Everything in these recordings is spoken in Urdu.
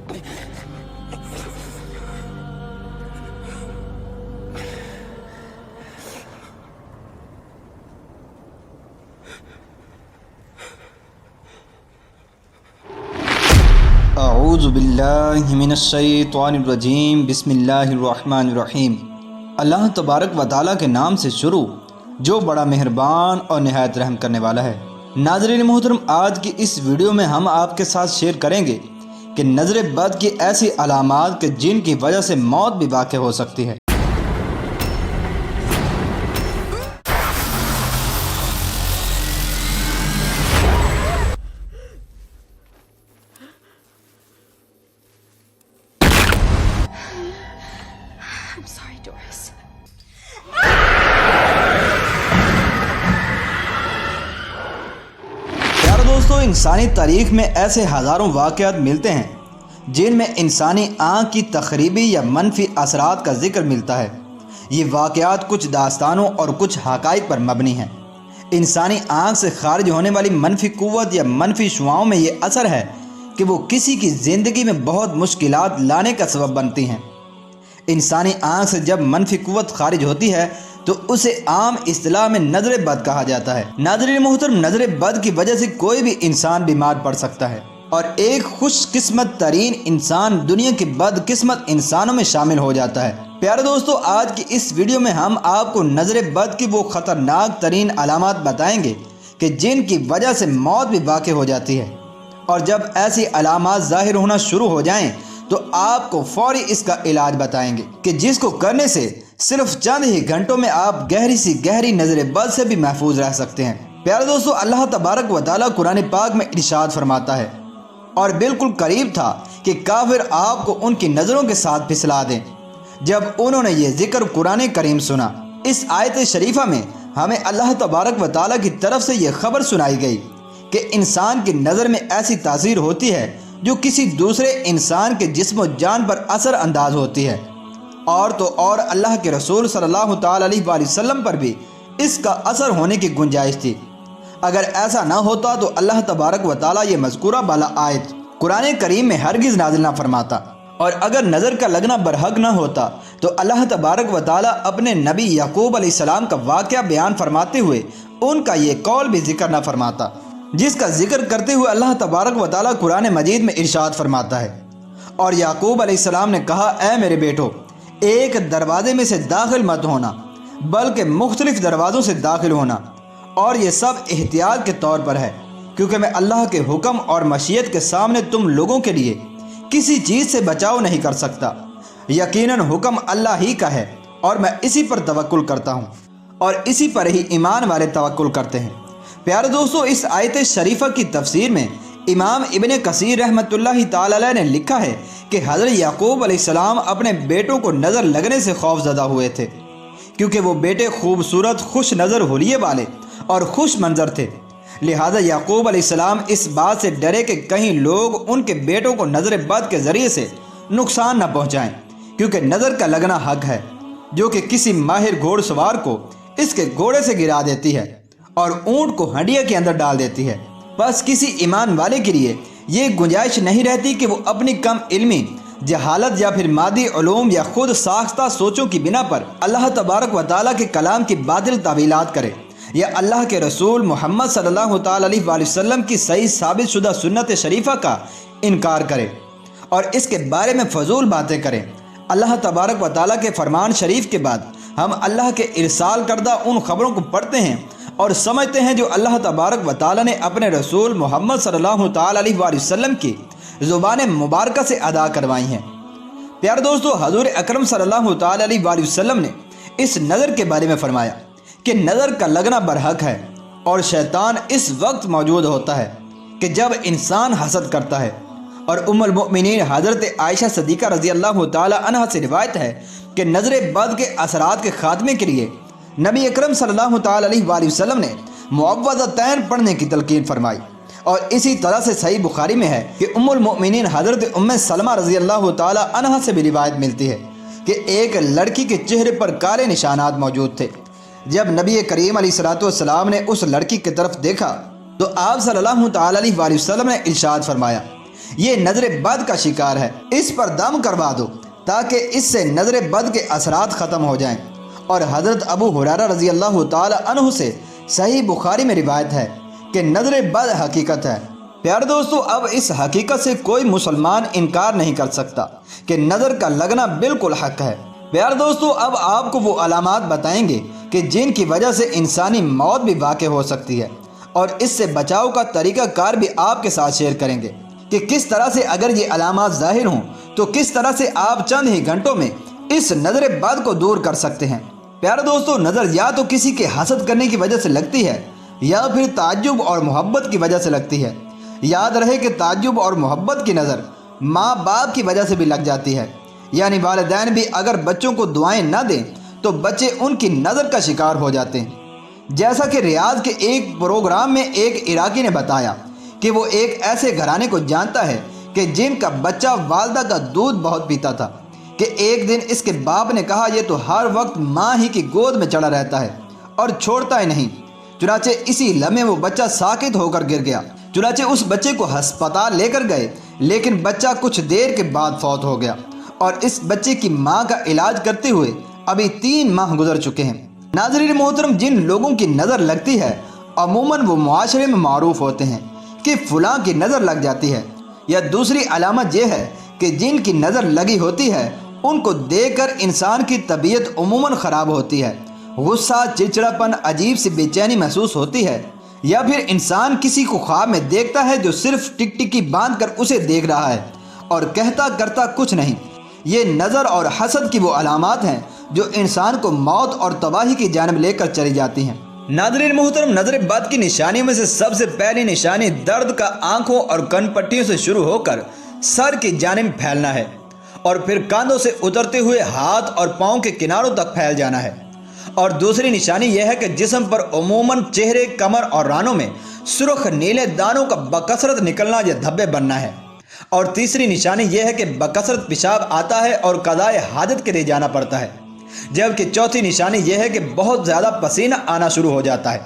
اعوذ باللہ من الشیطان الرجیم، بسم اللہ الرحمن الرحیم۔ اللہ تبارک و تعالیٰ کے نام سے شروع جو بڑا مہربان اور نہایت رحم کرنے والا ہے۔ ناظرین محترم، آج کی اس ویڈیو میں ہم آپ کے ساتھ شیئر کریں گے کہ نظر بد کی ایسی علامات کہ جن کی وجہ سے موت بھی واقع ہو سکتی ہے۔ I'm sorry, Doris. پیارے دوستو، انسانی تاریخ میں ایسے ہزاروں واقعات ملتے ہیں جن میں انسانی آنکھ کی تخریبی یا منفی اثرات کا ذکر ملتا ہے۔ یہ واقعات کچھ داستانوں اور کچھ حقائق پر مبنی ہیں۔ انسانی آنکھ سے خارج ہونے والی منفی قوت یا منفی شعاؤں میں یہ اثر ہے کہ وہ کسی کی زندگی میں بہت مشکلات لانے کا سبب بنتی ہیں۔ انسانی آنکھ سے جب منفی قوت خارج ہوتی ہے تو اسے عام اصطلاح میں نظر بد کہا جاتا ہے۔ ناظرین محترم، نظر بد کی وجہ سے کوئی بھی انسان بیمار پڑ سکتا ہے اور ایک خوش قسمت ترین انسان دنیا کے بد قسمت انسانوں میں شامل ہو جاتا ہے۔ پیارے دوستو، آج کی اس ویڈیو میں ہم آپ کو نظر بد کی وہ خطرناک ترین علامات بتائیں گے کہ جن کی وجہ سے موت بھی واقع ہو جاتی ہے، اور جب ایسی علامات ظاہر ہونا شروع ہو جائیں تو آپ کو فوری اس کا علاج بتائیں گے کہ جس کو کرنے سے صرف چند ہی گھنٹوں میں آپ گہری سی گہری نظر بد سے بھی محفوظ رہ سکتے ہیں۔ پیارے دوستو، اللہ تبارک و تعالیٰ قرآن پاک میں ارشاد فرماتا ہے، اور بالکل قریب تھا کہ کافر آپ کو ان کی نظروں کے ساتھ پھسلا دیں جب انہوں نے یہ ذکر قرآن کریم سنا۔ اس آیت شریفہ میں ہمیں اللہ تبارک و تعالیٰ کی طرف سے یہ خبر سنائی گئی کہ انسان کی نظر میں ایسی تاثیر ہوتی ہے جو کسی دوسرے انسان کے جسم و جان پر اثر انداز ہوتی ہے، اور تو اور اللہ کے رسول صلی اللہ تعالیٰ علیہ وآلہ وسلم پر بھی اس کا اثر ہونے کی گنجائش تھی۔ اگر ایسا نہ ہوتا تو اللہ تبارک و تعالیٰ یہ مذکورہ بالا آیت قرآن کریم میں ہرگز نازل نہ فرماتا، اور اگر نظر کا لگنا برحق نہ ہوتا تو اللہ تبارک و تعالیٰ اپنے نبی یعقوب علیہ السلام کا واقعہ بیان فرماتے ہوئے ان کا یہ قول بھی ذکر نہ فرماتا، جس کا ذکر کرتے ہوئے اللہ تبارک و تعالیٰ قرآن مجید میں ارشاد فرماتا ہے، اور یعقوب علیہ السلام نے کہا، اے میرے بیٹو، ایک دروازے میں سے داخل مت ہونا بلکہ مختلف دروازوں سے داخل ہونا، اور یہ سب احتیاط کے طور پر ہے، کیونکہ میں اللہ کے حکم اور مشیت کے سامنے تم لوگوں کے لیے کسی چیز سے بچاؤ نہیں کر سکتا۔ یقیناً حکم اللہ ہی کا ہے اور میں اسی پر توکل کرتا ہوں، اور اسی پر ہی ایمان والے توکل کرتے ہیں۔ پیارے دوستو، اس آیت شریفہ کی تفسیر میں امام ابن کثیر رحمۃ اللہ تعالی علیہ نے لکھا ہے کہ حضرت یعقوب علیہ السلام اپنے بیٹوں کو نظر لگنے سے خوف زدہ ہوئے تھے، کیونکہ وہ بیٹے خوبصورت، خوش نظر حلیے والے اور خوش منظر تھے۔ لہذا یعقوب علیہ السلام اس بات سے ڈرے کہ کہیں لوگ ان کے بیٹوں کو نظر بد کے ذریعے سے نقصان نہ پہنچائیں، کیونکہ نظر کا لگنا حق ہے جو کہ کسی ماہر گھوڑ سوار کو اس کے گھوڑے سے گرا دیتی ہے اور اونٹ کو ہنڈیا کے اندر ڈال دیتی ہے۔ بس کسی ایمان والے کے لیے یہ گنجائش نہیں رہتی کہ وہ اپنی کم علمی، جہالت یا پھر مادی علوم یا خود ساختہ سوچوں کی بنا پر اللہ تبارک و تعالیٰ کے کلام کی باطل تعویلات کرے، یا اللہ کے رسول محمد صلی اللہ تعالیٰ علیہ وآلہ وسلم کی صحیح ثابت شدہ سنت شریفہ کا انکار کرے اور اس کے بارے میں فضول باتیں کرے۔ اللہ تبارک و تعالیٰ کے فرمان شریف کے بعد ہم اللہ کے ارسال کردہ ان خبروں کو پڑھتے ہیں اور سمجھتے ہیں جو اللہ تبارک و تعالیٰ نے اپنے رسول محمد صلی اللہ تعالیٰ علیہ وآلہ وسلم کی زبان مبارکہ سے ادا کروائی ہیں۔ پیارے دوستو، حضور اکرم صلی اللہ تعالیٰ علیہ وآلہ وسلم نے اس نظر کے بارے میں فرمایا کہ نظر کا لگنا برحق ہے، اور شیطان اس وقت موجود ہوتا ہے کہ جب انسان حسد کرتا ہے۔ اور ام المؤمنین حضرت عائشہ صدیقہ رضی اللہ تعالی عنہ سے روایت ہے کہ نظر بد کے اثرات کے خاتمے کے لیے نبی اکرم صلی اللہ تعالی علیہ وآلہ وسلم نے معوذتین پڑھنے کی تلقین فرمائی، اور اسی طرح سے صحیح بخاری میں ہے کہ ام المؤمنین حضرت ام سلمہ رضی اللہ تعالی عنہ سے بھی روایت ملتی ہے کہ ایک لڑکی کے چہرے پر کالے نشانات موجود تھے۔ جب نبی کریم علیہ السلام نے اس لڑکی کی طرف دیکھا تو آپ صلی اللہ تعالی علیہ وآلہ وسلم نے ارشاد فرمایا، یہ نظر بد کا شکار ہے، اس پر دم کروا دو تاکہ اس سے نظر بد کے اثرات ختم ہو جائیں۔ اور حضرت ابو ہریرہ رضی اللہ تعالی عنہ سے صحیح بخاری میں روایت ہے کہ نظر بد حقیقت ہے۔ پیارے دوستو، اب اس حقیقت سے کوئی مسلمان انکار نہیں کر سکتا کہ نظر کا لگنا بالکل حق ہے۔ پیارے دوستو، اب آپ کو وہ علامات بتائیں گے کہ جن کی وجہ سے انسانی موت بھی واقع ہو سکتی ہے، اور اس سے بچاؤ کا طریقہ کار بھی آپ کے ساتھ شیئر کریں گے کہ کس طرح سے اگر یہ علامات ظاہر ہوں تو کس طرح سے آپ چند ہی گھنٹوں میں اس نظر بد کو دور کر سکتے ہیں۔ پیارے دوستو، نظر یا تو کسی کے حسد کرنے کی وجہ سے لگتی ہے یا پھر تعجب اور محبت کی وجہ سے لگتی ہے۔ یاد رہے کہ تعجب اور محبت کی نظر ماں باپ کی وجہ سے بھی لگ جاتی ہے، یعنی والدین بھی اگر بچوں کو دعائیں نہ دیں تو بچے ان کی نظر کا شکار ہو جاتے ہیں۔ جیسا کہ ریاض کے ایک پروگرام میں ایک عراقی نے بتایا کہ وہ ایک ایسے گھرانے کو جانتا ہے کہ جن کا بچہ والدہ کا دودھ بہت پیتا تھا کہ ایک دن اس کے باپ نے کہا یہ تو ہر وقت ماں ہی کی گود میں چڑھا رہتا ہے اور چھوڑتا ہی نہیں۔ چنانچہ اسی لمحے وہ بچہ ساکت ہو کر گر گیا۔ چنانچہ اس بچے کو ہسپتال لے کر گئے، لیکن بچہ کچھ دیر کے بعد فوت ہو گیا، اور اس بچے کی ماں کا علاج کرتے ہوئے ابھی 3 ماہ گزر چکے ہیں۔ ناظرین محترم، جن لوگوں کی نظر لگتی ہے عموماً وہ معاشرے میں معروف ہوتے ہیں کہ فلاں کی نظر لگ جاتی ہے، یا دوسری علامت یہ ہے کہ جن کی نظر لگی ہوتی ہے ان کو دیکھ کر انسان کی طبیعت عموماً خراب ہوتی ہے، غصہ، چڑچڑاپن، عجیب سی بے چینی محسوس ہوتی ہے، یا پھر انسان کسی کو خواب میں دیکھتا ہے جو صرف ٹکٹکی باندھ کر اسے دیکھ رہا ہے اور کہتا کرتا کچھ نہیں۔ یہ نظر اور حسد کی وہ علامات ہیں جو انسان کو موت اور تباہی کی جانب لے کر چلی جاتی ہیں۔ ناظرین محترم، نظر بد کی نشانیوں میں سے سب سے پہلی نشانی درد کا آنکھوں اور کن پٹیوں سے شروع ہو کر سر کی جانب پھیلنا ہے، اور پھر کاندھوں سے اترتے ہوئے ہاتھ اور پاؤں کے کناروں تک پھیل جانا ہے۔ اور دوسری نشانی یہ ہے کہ جسم پر عموماً چہرے، کمر اور رانوں میں سرخ نیلے دانوں کا بکثرت نکلنا یا دھبے بننا ہے۔ اور تیسری نشانی یہ ہے کہ بکثرت پیشاب آتا ہے اور قضائے حاجت کے لیے جانا پڑتا ہے۔ جبکہ چوتھی نشانی یہ ہے کہ بہت زیادہ پسینہ آنا شروع ہو جاتا ہے،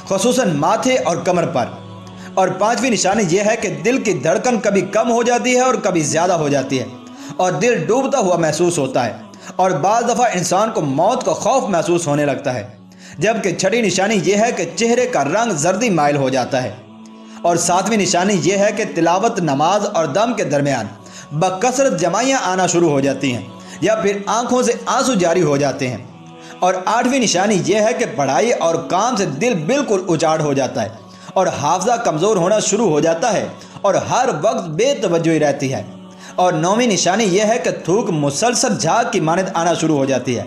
خصوصاً ماتھے اور کمر پر۔ اور پانچویں نشانی یہ ہے کہ دل کی دھڑکن کبھی کم ہو جاتی ہے اور کبھی زیادہ ہو جاتی ہے، اور دل ڈوبتا ہوا محسوس ہوتا ہے، اور بعض دفعہ انسان کو موت کا خوف محسوس ہونے لگتا ہے۔ جبکہ چھٹی نشانی یہ ہے کہ چہرے کا رنگ زردی مائل ہو جاتا ہے۔ اور ساتویں نشانی یہ ہے کہ تلاوت، نماز اور دم کے درمیان بکثرت جمائیاں آنا شروع ہو جاتی ہیں، یا پھر آنکھوں سے آنسو جاری ہو جاتے ہیں۔ اور آٹھویں نشانی یہ ہے کہ پڑھائی اور کام سے دل بالکل اچاڑ ہو جاتا ہے، اور حافظہ کمزور ہونا شروع ہو جاتا ہے، اور ہر وقت بے توجہی رہتی ہے۔ اور نویں نشانی یہ ہے کہ تھوک مسلسل جھاگ کی مانند آنا شروع ہو جاتی ہے،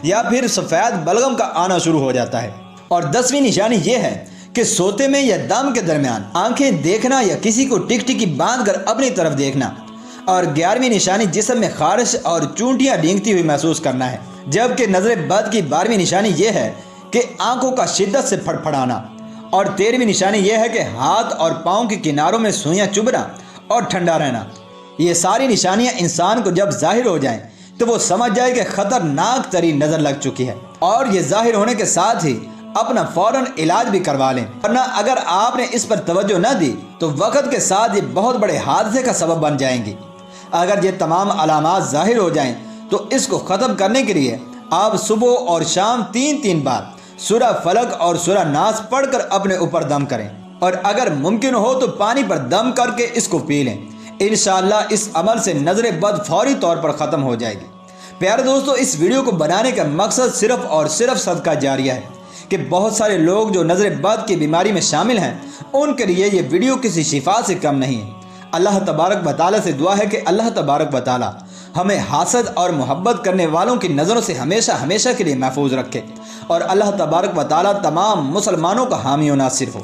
یا پھر سفید بلغم کا آنا شروع ہو جاتا ہے۔ اور 10ویں نشانی یہ ہے کہ سوتے میں یا دم کے درمیان آنکھیں دیکھنا یا کسی کو ٹکٹکی باندھ کر اپنی طرف دیکھنا۔ اور 11ویں نشانی جسم میں خارش اور چونٹیاں رینگتی ہوئی محسوس کرنا ہے۔ جبکہ نظر بد کی 12ویں نشانی یہ ہے کہ آنکھوں کا شدت سے پھڑ پھڑانا۔ اور 13ویں نشانی یہ ہے کہ ہاتھ اور پاؤں کے کناروں میں سوئیاں چبھنا اور ٹھنڈا رہنا۔ یہ ساری نشانیاں انسان کو جب ظاہر ہو جائیں تو وہ سمجھ جائے کہ خطرناک ترین نظر لگ چکی ہے، اور یہ ظاہر ہونے کے ساتھ ہی اپنا فوراً علاج بھی کروا لیں، ورنہ اگر آپ نے اس پر توجہ نہ دی تو وقت کے ساتھ یہ بہت بڑے حادثے کا سبب بن جائیں گی۔ اگر یہ تمام علامات ظاہر ہو جائیں تو اس کو ختم کرنے کے لیے آپ صبح اور شام 3 بار سورہ فلق اور سورہ ناس پڑھ کر اپنے اوپر دم کریں، اور اگر ممکن ہو تو پانی پر دم کر کے اس کو پی لیں۔ انشاءاللہ اس عمل سے نظر بد فوری طور پر ختم ہو جائے گی۔ پیارے دوستو، اس ویڈیو کو بنانے کا مقصد صرف اور صرف صدقہ جاریہ ہے کہ بہت سارے لوگ جو نظر بد کی بیماری میں شامل ہیں ان کے لیے یہ ویڈیو کسی شفا سے کم نہیں ہے۔ اللہ تبارک و تعالیٰ سے دعا ہے کہ اللہ تبارک و تعالیٰ ہمیں حاسد اور محبت کرنے والوں کی نظروں سے ہمیشہ ہمیشہ کے لیے محفوظ رکھے، اور اللہ تبارک و تعالیٰ تمام مسلمانوں کا حامی و ناصر ہو۔